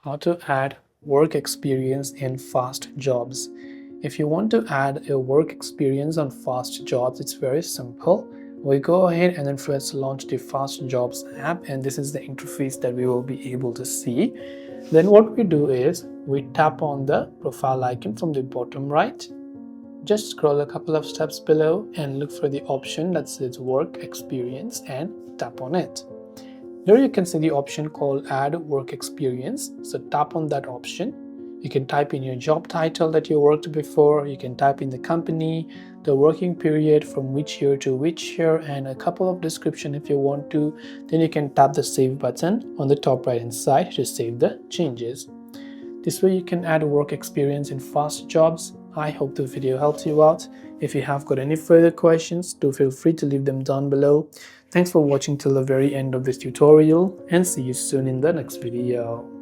how to add work experience in FastJobs. If you want to add a work experience on FastJobs, it's very simple. We go ahead and then first launch the FastJobs app, and this is the interface that we will be able to see. Then what we do is we tap on the profile icon from the bottom right. Just scroll a couple of steps below and look for the option that says work experience and tap on it. Here you can see the option called add work experience. So tap on that option. You can type in your job title that you worked before. You can type in the company, the working period from which year to which year, and a couple of description if you want to. Then you can tap the save button on the top right hand side to save the changes. This way you can add work experience in FastJobs. I hope the video helps you out. If you have got any further questions, do feel free to leave them down below. Thanks for watching till the very end of this tutorial, and see you soon in the next video.